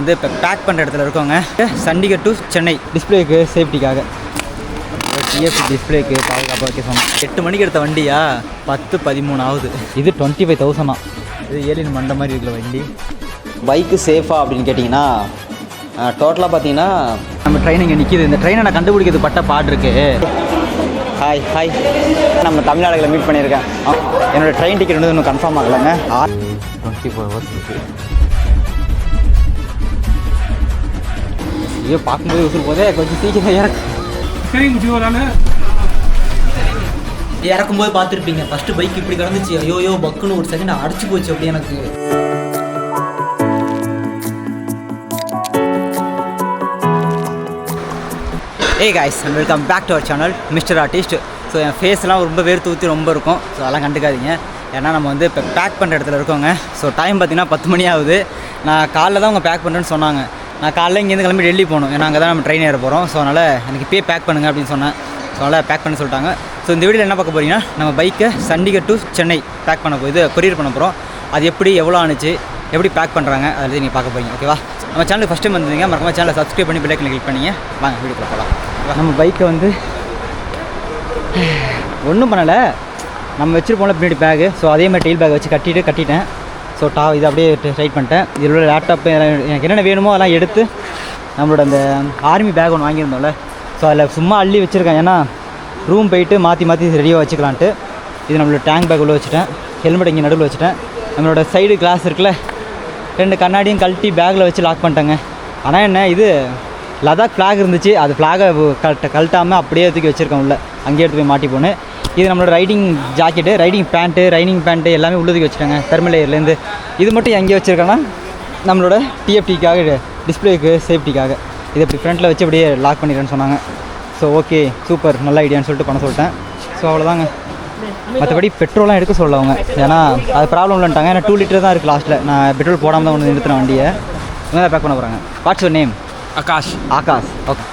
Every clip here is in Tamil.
வந்து இப்போ பேக் பண்ணுற இடத்துல இருக்கோங்க. சண்டிகர் டு சென்னை டிஸ்பிளேக்கு சேஃப்டிக்காக டிஎஃப்டி டிஸ்பிளேக்கு பாதுகாப்பாக வைக்க சொன்னோம். 8 மணிக்கு எடுத்த வண்டியா 10-13 ஆகுது. இது 25,000. இது ஏலியன் மண்ட மாதிரி இருக்கிற வண்டி. பைக்கு சேஃபா அப்படின்னு கேட்டிங்கன்னா டோட்டலாக பார்த்தீங்கன்னா நம்ம ட்ரெயின் இங்கே நிற்கிது. இந்த ட்ரெயினை நான் கண்டுபிடிக்கிறது பட்ட பாடு இருக்குது. ஹாய் ஹாய், நம்ம தமிழ்நாடுகளை மீட் பண்ணியிருக்கேன். என்னோடய ட்ரெயின் டிக்கெட் வந்து இன்னும் கன்ஃபார்ம் ஆகலைங்க. 24 ஹவர்ஸ் இருக்குது. ஐயோ பார்க்கும்போது உசுறு போதே கொஞ்சம் சீக்கிரம் இறக்கும்போது பார்த்துருப்பீங்க. ஃபஸ்ட்டு பைக் இப்படி கிடந்துச்சு. ஐயோ பக்குன்னு ஒரு செகண்ட் அடிச்சு போச்சு அப்படி எனக்கு. Hey guys, welcome back to our channel mister artist. So என் ஃபேஸ்லாம் ரொம்ப வேர்த்து ஊற்றி ரொம்ப இருக்கும். ஸோ அதெல்லாம் கண்டுக்காதீங்க. ஏன்னா நம்ம வந்து இப்போ பேக் பண்ணுற இடத்துல இருக்கோங்க. ஸோ டைம் பார்த்திங்கன்னா 10 மணி ஆகுது. நான் காலைல தான் அவங்க பேக் பண்ணுறேன்னு சொன்னாங்க. நான் காலைல இங்கேருந்து கிளம்பி டெல்லி போகணும். ஏன்னா அங்கே தான் நம்ம ட்ரெயின் ஏற போகிறோம். ஸோ அதனால் எனக்கு இப்போயே பேக் பண்ணுங்க அப்படின்னு சொன்னேன். ஸோ அதனால் பேக் பண்ண சொல்லிட்டாங்க. ஸோ இந்த வீடியோவில் என்ன பார்க்க போகிறீங்கன்னா, நம்ம பைக்கை சண்டிகர் டு சென்னை பேக் பண்ண போகுது கொரியர் பண்ண போகிறோம். அது எப்படி எவ்வளோ ஆணுச்சு, எப்படி பேக் பண்ணுறாங்க அதில் நீங்கள் பார்க்க போகிறீங்க. ஓகேவா? நம்ம சேனலுக்கு ஃபஸ்ட் டைம் வந்தீங்க, மறக்காம சேனலை சப்ஸ்கிரைப் பண்ணி பெல் ஐக்கனை கிளிக் பண்ணிங்க. வாங்க வீடியோக்குள்ள போகலாம். நம்ம பைக்கை வந்து ஒன்றும் பண்ணலை, நம்ம வச்சுருப்போம்ல பின்னாடி பேகு. ஸோ அதே மாதிரி டெயில் பேக் வச்சு கட்டிட்டேன். ஸோ இதை அப்படியே ரைட் பண்ணிட்டேன். இதில் உள்ள லேப்டாப்பு எனக்கு என்னென்ன வேணுமோ அதெல்லாம் எடுத்து நம்மளோட அந்த ஆர்மி பேக் ஒன்று வாங்கியிருந்தோம்ல, ஸோ அதில் சும்மா அள்ளி வச்சுருக்கேன். ஏன்னா ரூம் போயிட்டு மாற்றி ரெடியாக வச்சுக்கலான்ட்டு. இது நம்மளோட டேங்க் பேக் உள்ள வச்சுட்டேன். ஹெல்மெட் இங்கே நடுவில் வச்சுட்டேன். நம்மளோட சைடு கிளாஸ் இருக்குல்ல, 2 கண்ணாடியும் கழட்டி பேக்கில் வச்சு லாக் பண்ணிட்டேங்க. ஆனால் என்ன, இது லடாக் ஃப்ளாக் இருந்துச்சு. அது ஃப்ளாகை கழட்டாமல் அப்படியே தூக்கி வச்சுருக்கேன் உள்ள. அங்கேயே எடுத்து போய் மாட்டி போனேன். இது நம்மளோட ரைடிங் ஜாக்கெட்டு, ரைனிங் பேண்ட்டு எல்லாமே உள்ளதுக்கு வச்சுட்டாங்க தெர்மல் லேயர்லேருந்து. இது மட்டும் எங்கேயே வச்சுருக்கேன்னா நம்மளோட டிஎஃப்டிக்காக டிஸ்பிளேக்கு சேஃப்டிக்காக இதை இப்படி ஃப்ரண்ட்டில் வச்சு அப்படியே லாக் பண்ணிடுறேன்னு சொன்னாங்க. ஸோ ஓகே சூப்பர், நல்ல ஐடியான்னு சொல்லிட்டு பண்ண சொல்லிட்டேன். ஸோ அவ்வளோதாங்க. மற்றபடி பெட்ரோலாம் எடுக்க சொல்ல அவங்க, ஏன்னா அது ப்ராப்ளம் இல்லைன்ட்டாங்க. ஏன்னா 2 லிட்டர் தான் இருக்குது லாஸ்ட்டில். நான் பெட்ரோல் போடாமல் தான் ஒன்று நிறுத்தின வண்டியை. இவங்க தான் பேக் பண்ண போகிறாங்க. What's your name? Akash. Okay.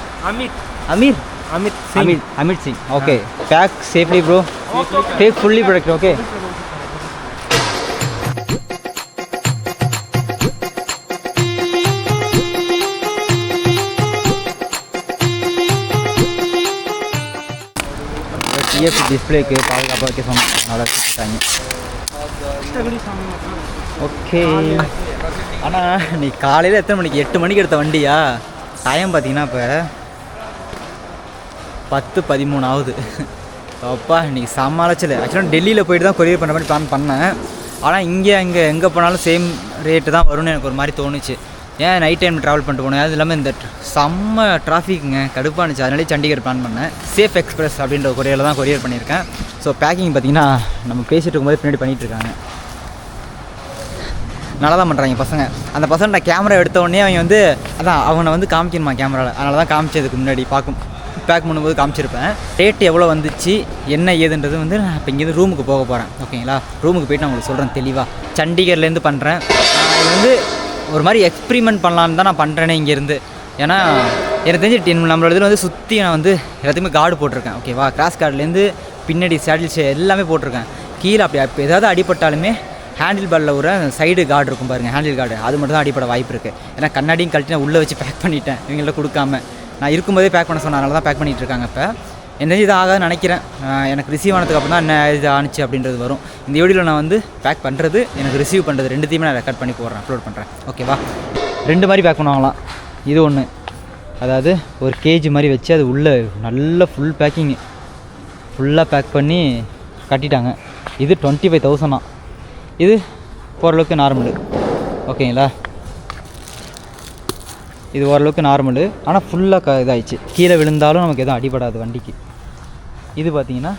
Amit Singh. Okay. Pack safely, bro. Take fully protected. Okay. TFT டிஸ்பிளேக்கு பாதுகாப்பாக வைக்க சொன்னோம். நல்லா வச்சுட்டாங்க. ஓகே. ஆனால் நீ காலையில் எத்தனை மணிக்கு? 8 மணிக்கு எடுத்த வண்டியா? டைம் பார்த்தீங்கன்னா இப்போ 10-13 ஆகுது. அப்பா இன்றைக்கி சமாளிச்சல. ஆக்சுவலாக டெல்லியில் போய்ட்டு தான் கொரியர் பண்ணுற மாதிரி பிளான் பண்ணேன். ஆனால் எங்கே போனாலும் சேம் ரேட்டு தான் வரும்னு எனக்கு ஒரு மாதிரி தோணுச்சு. ஏன் நைட் டைம் ட்ராவல் பண்ணிட்டு போனேன். அது இல்லாமல் இந்த செம்ம டிராஃபிக்குங்க, கடுப்பானுச்சு. அதனாலே சண்டிகர் பிளான் பண்ணேன். சேஃப் எக்ஸ்பிரஸ் அப்படின்ற கொரியரில் தான் கொரியர் பண்ணியிருக்கேன். ஸோ பேக்கிங் பார்த்திங்கன்னா நம்ம பேசிகிட்டு இருக்கும்போது பின்னாடி பண்ணிகிட்ருக்காங்க. நல்லா தான் பண்ணுறாங்க பசங்க. அந்த பசங்க நான் கேமரா எடுத்தோடனே அவங்க வந்து அதான் அவனை வந்து காமிக்கணுமா கேமராவில். அதனால தான் காமிச்சதுக்கு முன்னாடி பேக் பண்ணும்போது காமிச்சிருப்பேன். ரேட் எவ்வளோ வந்துச்சு என்ன ஏதுன்றது வந்து நான் இப்போ இங்கேருந்து ரூமுக்கு போக போகிறேன். ஓகேங்களா? ரூமுக்கு போய்ட்டு நான் உங்களுக்கு சொல்கிறேன் தெளிவாக. சண்டிகர்லேருந்து பண்ணுறேன். இது வந்து ஒரு மாதிரி எக்ஸ்பிரிமெண்ட் பண்ணலான்னு தான் நான் பண்ணுறேனே இங்கேருந்து. ஏன்னா எனக்கு தெரிஞ்சு நம்மளோட இதில் வந்து சுற்றி நான் வந்து எல்லாத்தையுமே கார்டு போட்டிருக்கேன். ஓகேவா? கிராஸ் கார்டுலேருந்து பின்னாடி சேடில்ஸ் எல்லாமே போட்டிருக்கேன். கீழே அப்போ ஏதாவது அடிப்பட்டாலுமே ஹேண்டில் பாரில் ஒரு சைடு கார்டு இருக்கும் பாருங்கள், ஹேண்டில் கார்டு. அது மட்டும் தான் அடிப்பட வாய்ப்பு இருக்குது. ஏன்னா கண்ணாடியும் கழட்டி நான் உள்ளே வச்சு பேக் பண்ணிட்டேன். இவங்கள்ட்ட கொடுக்காம நான் இருக்கும்போதே பேக் பண்ண சொன்னதுனால தான் பேக் பண்ணிகிட்டு இருக்காங்க. இப்போ என்ன இது ஆகாதுன்னு நினைக்கிறேன். எனக்கு ரிசீவ் ஆனதுக்கு அப்புறம் தான் என்ன இது ஆணுச்சு அப்படின்றது வரும். இந்த வீடியோவில் நான் வந்து பேக் பண்ணுறது, எனக்கு ரிசீவ் பண்ணுறது ரெண்டுத்தையுமே நான் ரெக்கார்ட் பண்ணி போடுறேன், அப்லோட் பண்ணுறேன். ஓகேவா? 2 மாதிரி பேக் பண்ணுவாங்களாம். இது ஒன்று, அதாவது ஒரு கேஜி மாதிரி வச்சு அது உள்ளே நல்ல ஃபுல்லாக பேக் பண்ணி கட்டிட்டாங்க. இது 25,000. இது ஓரளவுக்கு நார்மலு. ஓகேங்களா? இது ஓரளவுக்கு நார்மலு. ஆனால் ஃபுல்லாக இதாகிடுச்சு. கீழே விழுந்தாலும் நமக்கு எதுவும் அடிபடாது வண்டிக்கு. இது பார்த்தீங்கன்னா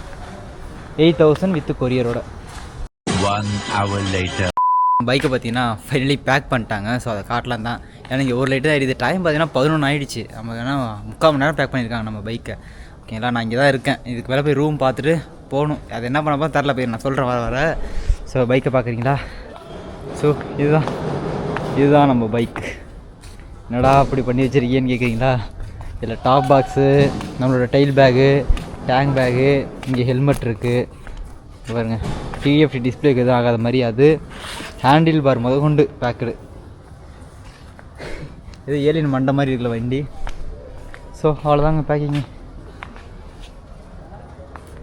8,000 வித் கொரியரோட. 1 hour later. பைக்கை பார்த்தீங்கன்னா ஃபைனலி பேக் பண்ணிட்டாங்க. ஸோ அதை காட்டலாம் தான். ஏன்னா இங்கே ஒரு லைட்டு தான் ஆகிடுது. டைம் பார்த்தீங்கன்னா 11 ஆகிடுச்சு. நம்ம ஏன்னா 3/4 மணி நேரம் பேக் பண்ணியிருக்காங்க நம்ம பைக்கை. ஓகேங்களா? நான் இங்கே தான் இருக்கேன். இதுக்கு மேலே போய் ரூம் பார்த்துட்டு போகணும். அது என்ன பண்ணப்போ தெரில, போய் நான் சொல்கிறேன் வர. ஸோ பைக்கை பார்க்குறீங்களா? ஸோ இதுதான் நம்ம பைக். என்னடா அப்படி பண்ணி வச்சுருக்கீங்கன்னு கேட்குறீங்களா? இதில் டாப் பாக்ஸு, நம்மளோட டெயில் பேகு, டேங்க் பேகு, இங்கே ஹெல்மெட் இருக்குது பாருங்கள். டிஎஃப்டி டிஸ்பிளேக்கு எதுவும் ஆகாத மாதிரி அது. ஹேண்டில் பார் முதற்கொண்டு பேக்குடு. இது ஏலியன் மண்டை மாதிரி இருக்குல்ல வண்டி. ஸோ அவ்வளோதாங்க பேக்கிங்கு.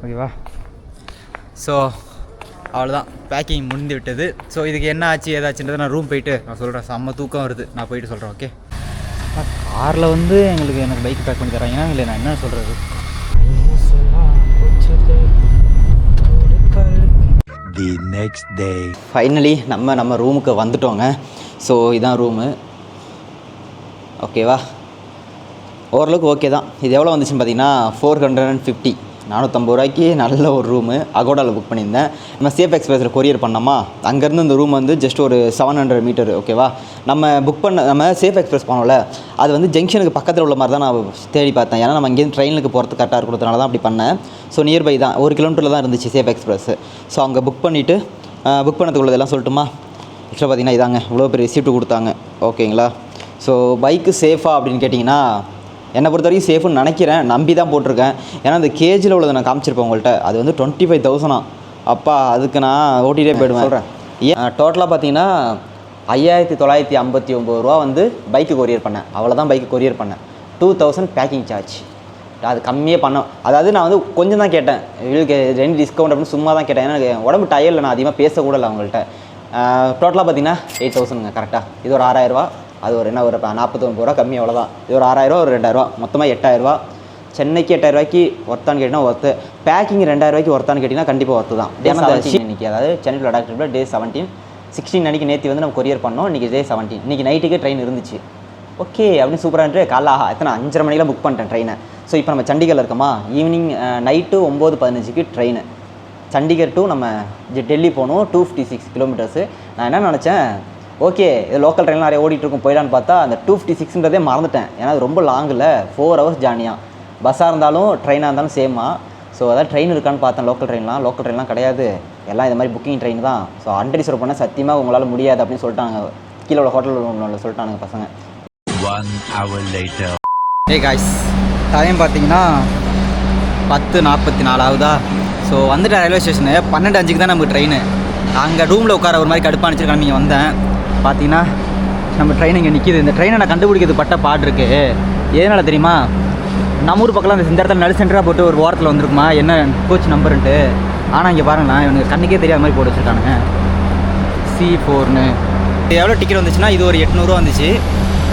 ஓகேவா? ஸோ அவ்வளோதான், பேக்கிங் முடிந்து விட்டது. ஸோ இதுக்கு என்ன ஆச்சு ஏதாச்சுன்றதை நான் ரூம் போயிட்டு நான் சொல்கிறேன். செம்ம தூக்கம் வருது, நான் போயிட்டு சொல்கிறேன். ஓகே. காரில் வந்து எனக்கு பைக் பேக் பண்ணி தராங்கன்னா இல்லை நான் என்ன சொல்கிறது. The next day. ஃபைனலி நம்ம ரூமுக்கு வந்துட்டோங்க. ஸோ இதான் ரூமு. ஓகேவா? ஓரளவுக்கு ஓகே தான். இது எவ்வளோ வந்துச்சுன்னு பார்த்தீங்கன்னா 450, 450 ரூபாய்க்கு நல்ல ஒரு ரூமு. அகோடாவில் புக் பண்ணியிருந்தேன். நம்ம சேஃப் எக்ஸ்பிரஸில் கொரியர் பண்ணோமா, அங்கேருந்து இந்த ரூம் வந்து ஜஸ்ட் ஒரு 700 மீட்டர். ஓகேவா? நம்ம சேஃப் எக்ஸ்பிரஸ் போனோம்ல, அது வந்து ஜங்ஷனுக்கு பக்கத்தில் உள்ள மாதிரி தான் நான் தேடி பார்த்தேன். ஏன்னா நம்ம இங்கேருந்து ட்ரெயினுக்கு போகிறதுக்கு கரெக்டாக இருக்கிறதுனால தான் அப்படி பண்ணேன். ஸோ நியர்பை தான், 1 கிலோமீட்டரில் தான் இருந்துச்சு சேஃப் எக்ஸ்பிரஸ். ஸோ அங்கே புக் பண்ணிவிட்டு புக் பண்ணதுக்குள்ளதெல்லாம் சொல்லட்டுமா? ஆக்சுவலாக பார்த்தீங்கன்னா இதாங்க இவ்வளோ பெரிய ரிசிப்ட் கொடுத்தாங்க. ஓகேங்களா? ஸோ பைக்கு சேஃபா அப்படின்னு கேட்டிங்கன்னா என்னை பொறுத்த வரைக்கும் சேஃப்னு நினைக்கிறேன். நம்பி தான் போட்டிருக்கேன். ஏன்னா அந்த கேஜில் உள்ளதை நான் காமிச்சிருப்பேன் உங்கள்கிட்ட. அது வந்து 25,000. அப்பா அதுக்கு நான் ஓட்டிகிட்டே போயிடுவேன். சொல்கிறேன். டோட்டலாக பார்த்தீங்கன்னா 5,959 ரூபா வந்து பைக்கு கொரியர் பண்ணேன். அவ்வளோதான் பைக்கு கொரியர் பண்ணேன். 2,000 பேக்கிங் சார்ஜ். அது கம்மியாக பண்ணோம். அதாவது நான் வந்து கொஞ்சம் தான் கேட்டேன், இவங்களுக்கு 2 டிஸ்கவுண்ட் அப்படின்னு சும்மா தான் கேட்டேன். ஏன்னா எனக்கு உடம்பு டயரில் நான் அதிகமாக பேசக்கூட இல்லை அவங்கள்ட்ட. டோட்டலாக பார்த்தீங்கன்னா 8,000ங்க கரெக்டாக. இது ஒரு 6,000 ரூபா, அது ஒரு 49 ரூபா கம்மி, அவ்வளோதான். இது ஒரு 6,000 ரூபா, ஒரு 2,000 ரூபா, மொத்தமாக 8,000 ரூபா. சென்னைக்கு 8,000 ரூபாய்க்கு ஒர்த்தான்னு கேட்டிங்கன்னா ஒர்த்து. பேக்கிங் 2,000 ரூபாய்க்கு ஒர்த்தான்னு கேட்டிங்கன்னா கண்டிப்பாக ஒர்த்து தான். இன்றைக்கி அதாவது சென்னை டு லடாக் ட்ரிப்பில் டே 17, 16 அன்றைக்கி நேற்று வந்து நம்ம கொரியர் பண்ணோம். இன்றைக்கி டே 17. இன்றைக்கி நைட்டுக்கே ட்ரெயின் இருந்துச்சு. ஓகே அப்படின்னு சூப்பராகிட்டு காலைல எத்தனை 5:30 மணிக்கெலாம் புக் பண்ணிட்டேன் ட்ரெயினை. ஸோ இப்போ நம்ம சண்டிகரில் இருக்கோமா, ஈவினிங் நைட்டு 9:15க்கு ட்ரெயின். சண்டிகர் டு நம்ம டெல்லி போகணும், 256 கிலோமீட்டர்ஸு. நான் என்ன நினச்சேன், ஓகே இது லோக்கல் ட்ரெயினில் நிறைய ஓடிட்டுருக்கும் போயிடலான்னு பார்த்தா அந்த 256ன்றதே மறந்துட்டேன். ஏன்னா அது ரொம்ப லாங்கில் 4 ஹவர்ஸ் ஜானியாக. பஸ்ஸாக இருந்தாலும் ட்ரெயினாக இருந்தாலும் சேமா. ஸோ அதான் ட்ரெயின் இருக்கான்னு பார்த்தேன். லோக்கல் ட்ரெயின்லாம் கிடையாது, எல்லாம் இது மாதிரி புக்கிங் ட்ரெயின் தான். ஸோ அன்ரிசர்வ் பண்ண சத்தியமாக உங்களால் முடியாது அப்படின்னு சொல்லிட்டாங்க. கீழே உள்ள ஹோட்டலில் சொல்லிட்டானுங்க பசங்க. 1 hour later. Hey guys, time பார்த்தீங்கன்னா 10:44 ஆகுதா. ஸோ வந்துட்டேன் ரயில்வே ஸ்டேஷனு. 12:05க்கு தான் நமக்கு ட்ரெயின். அங்கே ரூமில் உட்கார ஒரு மாதிரி கடுப்பானிச்சு கிளம்பி இங்கே வந்தேன். பார்த்தீங்கன்னா நம்ம ட்ரெயின் இங்கே நிற்கிது. இந்த ட்ரெயினை நான் கண்டுபிடிக்கிறது பட்ட பாடு இருக்குது. எதனால் தெரியுமா? நம்ம ஊர் பக்கம் இந்த இடத்துல நடு சென்டராக போட்டு ஒரு ஓரத்தில் வந்துருக்குமா என்ன கோச் நம்பருன்ட்டு. ஆனால் இங்கே பாருங்களேன், இவனுக்கு கண்ணுக்கே தெரியாத மாதிரி போட்டு வச்சுருக்கானுங்க. C4ன்னு எவ்வளோ டிக்கெட் வந்துச்சுன்னா இது ஒரு 800 ரூபா வந்துச்சு.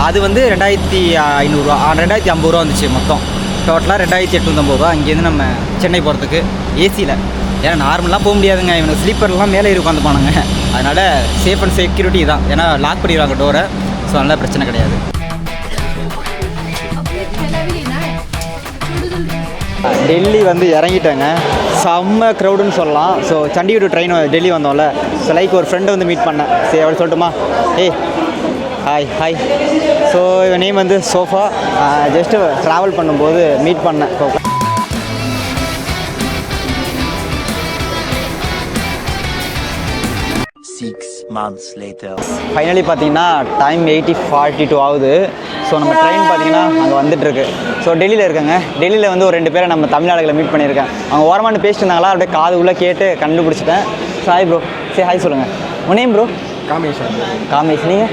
அது வந்து 2,500 ரூபா, 2,050 ரூபா வந்துச்சு மொத்தம். டோட்டலாக 2,850 ரூபா இங்கேருந்து நம்ம சென்னை போகிறதுக்கு ஏசியில். ஏன்னா நார்மலாக போக முடியாதுங்க, இவனுக்கு ஸ்லீப்பர்லாம் மேலே ஏறி உட்காந்து போனாங்க. அதனால் சேஃப் அண்ட் செக்யூரிட்டி தான். ஏன்னா லாக் பண்ணிடுவாங்க டோரை. ஸோ அதனால் பிரச்சனை கிடையாது. டெல்லி வந்து இறங்கிட்டேங்க. செம்ம க்ரௌடுன்னு சொல்லலாம். So Chandigarh to train Delhi வந்தோம்ல. ஸோ லைக் ஒரு ஃப்ரெண்டை வந்து மீட் பண்ணேன். சரி அப்படி சொல்லட்டுமா? ஹாய். ஸோ இவன் நேம் வந்து சோஃபா. ஜஸ்ட்டு ட்ராவல் பண்ணும்போது மீட் பண்ணேன். 6 months later. ஃபைனலி பார்த்தீங்கன்னா டைம் 8:42 ஆகுது. ஸோ நம்ம ட்ரெயின் பார்த்தீங்கன்னா அங்கே வந்துட்டுருக்கு. ஸோ டெல்லியில் இருக்கேங்க. டெல்லியில் வந்து ஒரு 2 பேரை நம்ம தமிழ்நாடுகளை மீட் பண்ணியிருக்கேன். அவங்க ஓரமானு பேசிட்டு இருந்தாங்களா, அப்படியே காது உள்ளே கேட்டு கண்டுபிடிச்சிட்டேன். So hi bro. சரி ஹாய் சொல்லுங்கள். உன் நேம் ப்ரோ? காமேஷ். நீங்கள்?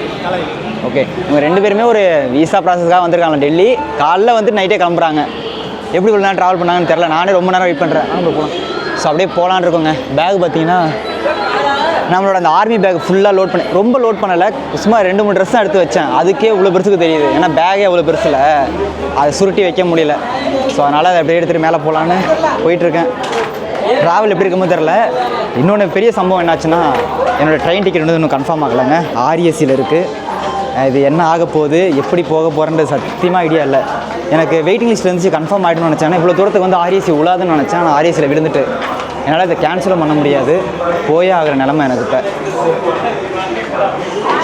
ஓகே. இவங்க 2 பேருமே ஒரு விசா ப்ராசஸ்க்காக வந்திருக்காங்க டெல்லி. காலைல வந்து நைட்டே கிளம்புறாங்க. எப்படி இவ்வளோ நேரம் ட்ராவல் பண்ணாங்கன்னு தெரில. நானே ரொம்ப நேரம் வெயிட் பண்ணுறேன். ப்ரோ போகலாம். ஸோ அப்படியே போகலான்னு இருக்கோங்க. பேக் பார்த்தீங்கன்னா நம்மளோட அந்த ஆர்மி பேக் ஃபுல்லாக லோட் பண்ணி, ரொம்ப லோட் பண்ணலை, சும்மா 2-3 ட்ரெஸ் தான் எடுத்து வச்சேன். அதுக்கே இவ்வளோ பெருசுக்கு தெரியுது. ஏன்னா பேக்கே அவ்வளோ பெருசில் அதை சுருட்டி வைக்க முடியல. ஸோ அதனால் அதை அப்படியே எடுத்துகிட்டு மேலே போகலான்னு போயிட்டுருக்கேன். ட்ராவல் எப்படி இருக்குமோ தெரில. இன்னொன்று பெரிய சம்பவம் என்னாச்சுன்னா, என்னோடய ட்ரெயின் டிக்கெட் வந்து இன்னும் கன்ஃபார்ம் ஆகலைங்க. RESCயில் இருக்குது. இது என்ன ஆக போகுது, எப்படி போக போகிறேன்றது சத்தியமாக ஐடியா இல்லை. எனக்கு வெயிட்டிங் லிஸ்ட்டில் இருந்துச்சு, கன்ஃபார்ம் ஆகிடும்னு நினச்சேன். இவ்வளோ தூரத்துக்கு வந்து RESC உலாதுன்னு நினச்சேன். ஆனால் RESCயில் விழுந்துட்டு என்னால் இதை கேன்சலும் பண்ண முடியாது. போயே ஆகிற நிலமை எனக்கு இப்போ.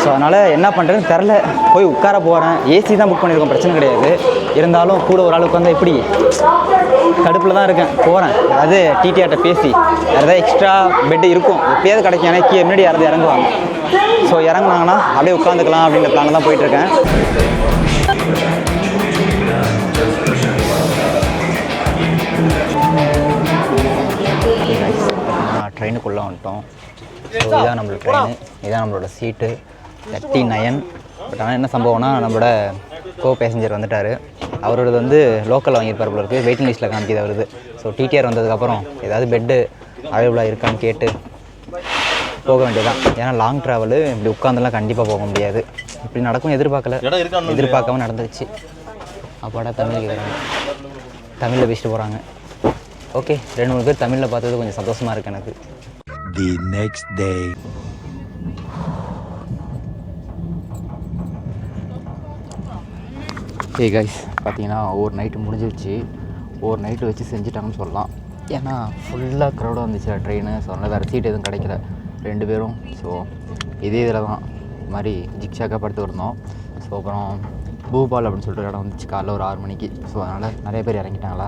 ஸோ அதனால் என்ன பண்ணுறதுன்னு தெரில. போய் உட்கார போகிறேன். ஏசி தான் புக் பண்ணியிருக்கோம், பிரச்சனை கிடையாது. இருந்தாலும் கூட ஒரு ஆள் உட்காந்தா எப்படி கடுப்பில் தான் இருக்கேன். போகிறேன். அதாவது டிடிஆர்ட்ட பேசி வேறு ஏதாவது எக்ஸ்ட்ரா பெட்டு இருக்கும் எப்போயாவது கிடைக்கும். எனக்கு முன்னாடி யாராவது இறங்குவாங்க. ஸோ இறங்குனாங்கன்னா அப்படியே உட்காந்துக்கலாம் அப்படின்ற பிளான் தான் போயிட்டுருக்கேன். ட்ரெயினுக்குள்ளே வந்துட்டோம். ஸோ இதான் நம்மளோட ட்ரெயின், இதான் நம்மளோட சீட்டு. 39. பட் ஆனால் என்ன சம்பவம்னா நம்மளோட பேசஞ்சர் வந்துட்டார். அவரோடது வந்து லோக்கலில் வாங்கியிருப்பார் போல இருக்குது. வெயிட்டிங் லிஸ்ட்டில் காமிக்கிது அவருது. ஸோ டிடிஆர் வந்ததுக்கப்புறம் ஏதாவது பெட்டு அவைலபிளாக இருக்கான்னு கேட்டு போக வேண்டியதான். ஏன்னா லாங் ட்ராவலு இப்படி உட்காந்துலாம் கண்டிப்பாக போக முடியாது. இப்படி நடக்கும் எதிர்பார்க்காம நடந்துருச்சு. அப்பாடா தமிழ் கேட்குறாங்க, தமிழில் பேசிட்டு போகிறாங்க. ஓகே, 2-3 பேர் தமிழில் பார்த்தது கொஞ்சம் சந்தோஷமாக இருக்குது எனக்கு. The next day. Hey guys, பார்த்தீங்கன்னா ஒரு நைட்டு முடிஞ்சிருச்சு. ஒரு நைட்டு வச்சு செஞ்சுட்டாங்கன்னு சொல்லலாம். ஏன்னா ஃபுல்லாக க்ரௌடாக வந்துச்சு ட்ரெயின். ஸோ அதனால் வேறு சீட் எதுவும் கிடைக்கல 2 பேரும். ஸோ இதே இதில் தான் இது மாதிரி ஜிக்ஷாக்காக படுத்து இருந்தோம். ஸோ அப்புறம் பூபால் அப்படின்னு சொல்லிட்டு இடம் வந்துச்சு காலைல ஒரு 6 மணிக்கு. ஸோ அதனால் நிறைய பேர் இறங்கிட்டாங்களா,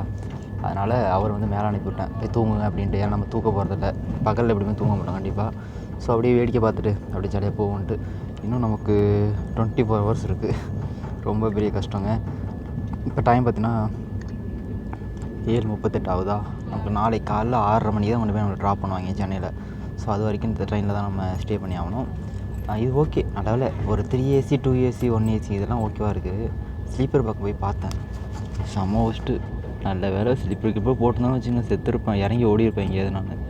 அதனால் அவர் வந்து மேலே அனுப்பிவிட்டேன், போய் தூங்குங்க அப்படின்ட்டு. ஏன்னா நம்ம தூக்க போகிறதில்ல, பகலில் எப்படியுமே தூங்க மாட்டோம் கண்டிப்பாக. ஸோ அப்படியே வேடிக்கை பார்த்துட்டு அப்படியே ஜாலியாக போகும்ன்ட்டு. இன்னும் நமக்கு 24 hours இருக்குது. ரொம்ப பெரிய கஷ்டங்க. இப்போ டைம் பார்த்தீங்கன்னா 7:38 ஆகுதா. நமக்கு நாளைக்கு காலைல 6:30 மணிக்கு தான் கொண்டு போய் நம்மளை ட்ராப் பண்ணுவாங்க சென்னையில். ஸோ அது வரைக்கும் இந்த ட்ரெயினில் தான் நம்ம ஸ்டே பண்ணி ஆகணும். இது ஓகே, நல்ல வேலை. ஒரு 3 AC 2 AC 1 AC இதெல்லாம் ஓகேவாக இருக்குது. ஸ்லீப்பர் பார்க்க போய் பார்த்தேன், செம்ம ஒஸ்ட்டு. நல்ல வேலை ஸ்லீப்பருக்கு போய் போட்டுருந்தாலும் வச்சுங்க, செத்துருப்பேன், இறங்கி ஓடி இருப்பேன் எங்கேயாவது நான்.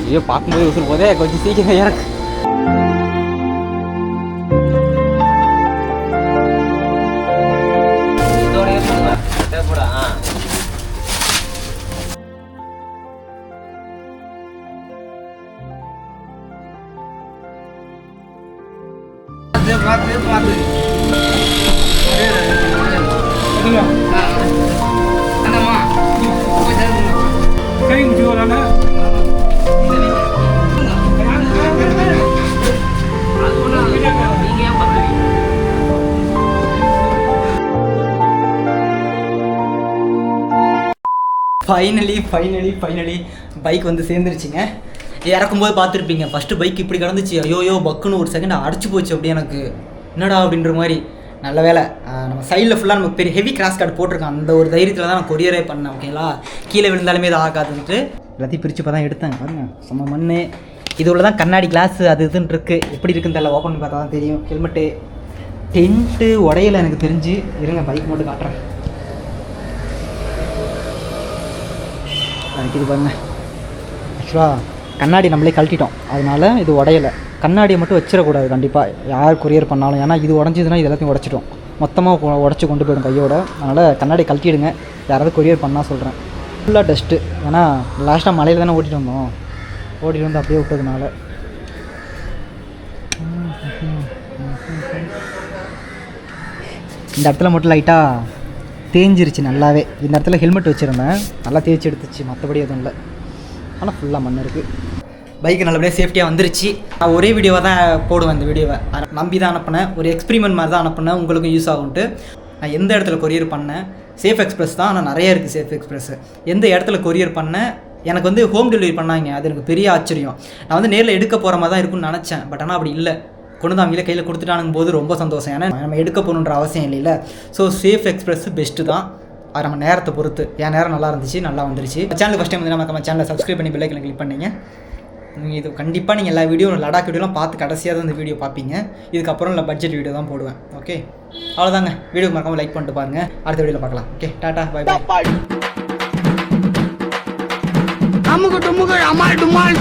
ஐயோ, பார்க்கும்போது உசுறு போதே, கொஞ்சம் சீக்கிரம் இறக்கு. ஃபைனலி பைக் வந்து சேர்ந்துருச்சுங்க. இறக்கும்போது பார்த்துருப்பீங்க, ஃபஸ்ட்டு பைக் இப்படி கிடந்துச்சு. ஐயோயோ பக்குன்னு ஒரு செகண்ட் அடிச்சு போச்சு அப்படியே எனக்கு, என்னடா அப்படின்ற மாதிரி. நல்ல வேலை நம்ம சைடில் ஃபுல்லாக நம்ம பெரிய ஹெவி கிராஸ் கார்டு போட்டிருக்கோம். அந்த ஒரு தைரியத்தில் தான் நான் கொரியரே பண்ணேன். ஓகேங்களா, கீழே விழுந்தாலுமே இது ஆகாதுன்ட்டு எல்லாத்தையும் பிரித்து இப்போ தான் எடுத்தேன். பாருங்க, சும்மா மண். இது உள்ள தான் கண்ணாடி கிளாஸ் அது இதுன்னு இருக்குது. எப்படி இருக்குன்னு தெரியல, ஓப்பன் பண்ணி பார்த்தா தான் தெரியும். ஹெல்மெட்டு, டென்ட்டு உடையில எனக்கு தெரிஞ்சு. இருங்க பைக் மட்டும் காட்டுறேன். இது பாருங்க, ஆக்சுவலாக கண்ணாடி நம்மளே கழட்டிட்டோம், அதனால் இது உடையலை. கண்ணாடியை மட்டும் வச்சிடக்கூடாது கண்டிப்பாக யார் கொரியர் பண்ணாலும். ஏன்னா இது உடஞ்சிதுன்னா இது எல்லாத்தையும் உடச்சிட்டோம், மொத்தமாக உடச்சி கொண்டு போயிடும் கையோட. அதனால் கண்ணாடி கழட்டிடுங்க யாராவது கொரியர் பண்ணால் சொல்கிறேன். ஃபுல்லாக டஸ்ட்டு, ஏன்னா லாஸ்ட்டாக மலையில் தானே ஓட்டிகிட்டு வந்தோம், ஓட்டிகிட்டு வந்து அப்படியே விட்டதுனால. இந்த இடத்துல மட்டும் லைட்டாக தேஞ்சிருச்சு நல்லாவே. இந்த இடத்துல ஹெல்மெட் வச்சுருந்தேன், நல்லா தேய்ச்சி எடுத்துச்சு, மற்றபடி எதுவும் இல்லை. ஆனால் ஃபுல்லாக மண் இருக்குது. பைக்கு நல்லபடியாக சேஃப்டியாக வந்துருச்சு. நான் ஒரே வீடியோவை தான் போடுவேன். இந்த வீடியோவை நம்பி தான் அனுப்பினேன், ஒரு எக்ஸ்பிரிமெண்ட் மாதிரி தான் அனுப்பினேன், உங்களுக்கும் யூஸ் ஆகும்ட்டு. நான் எந்த இடத்துல கொரியர் பண்ணேன், சேஃப் எக்ஸ்பிரஸ் தான். ஆனால் நிறைய இருக்குது சேஃப் எக்ஸ்பிரஸ். எந்த இடத்துல கொரியர் பண்ணேன், எனக்கு வந்து ஹோம் டெலிவரி பண்ணாங்க. அது எனக்கு பெரிய ஆச்சரியம். நான் வந்து நேரில் எடுக்க போகிற மாதிரி தான் இருக்குன்னு நினச்சேன். பட் ஆனால் அப்படி இல்லை, கொண்டு வந்து அவங்களே கையில் கொடுத்துட்டானுங்க போது ரொம்ப சந்தோஷம். ஏன்னா நம்ம எடுக்க போகணுன்ற அவசியம் இல்லைல்ல. ஸோ சேஃப் எக்ஸ்பிரஸ் பெஸ்ட்டு தான். அது நம்ம நேரத்தை பொறுத்து. என் நேரம் நல்லா இருந்துச்சு, நல்லா வந்துருச்சு. சேனல் ஃபஸ்ட் டைம் வந்து நம்ம சேனலை சப்ஸ்கிரைப் பண்ணி பெல் ஐக்கனை கிளிக் பண்ணிங்க. இது கண்டிப்பாக நீங்கள் எல்லா வீடியோ லடாக் வீடியோலாம் பார்த்து கடைசியாக தான் இந்த வீடியோ பார்ப்பீங்க. இதுக்கப்புறம் இல்லை பட்ஜெட் வீடியோ தான் போடுவேன். ஓகே, அவ்வளோதாங்க. வீடியோ மறக்காமல் லைக் பண்ணிட்டு பாருங்கள். அடுத்த வீடியோவில் பார்க்கலாம். Okay, tata, bye bye. அமுக்கு டுமுக்கு அமால் டுமால்.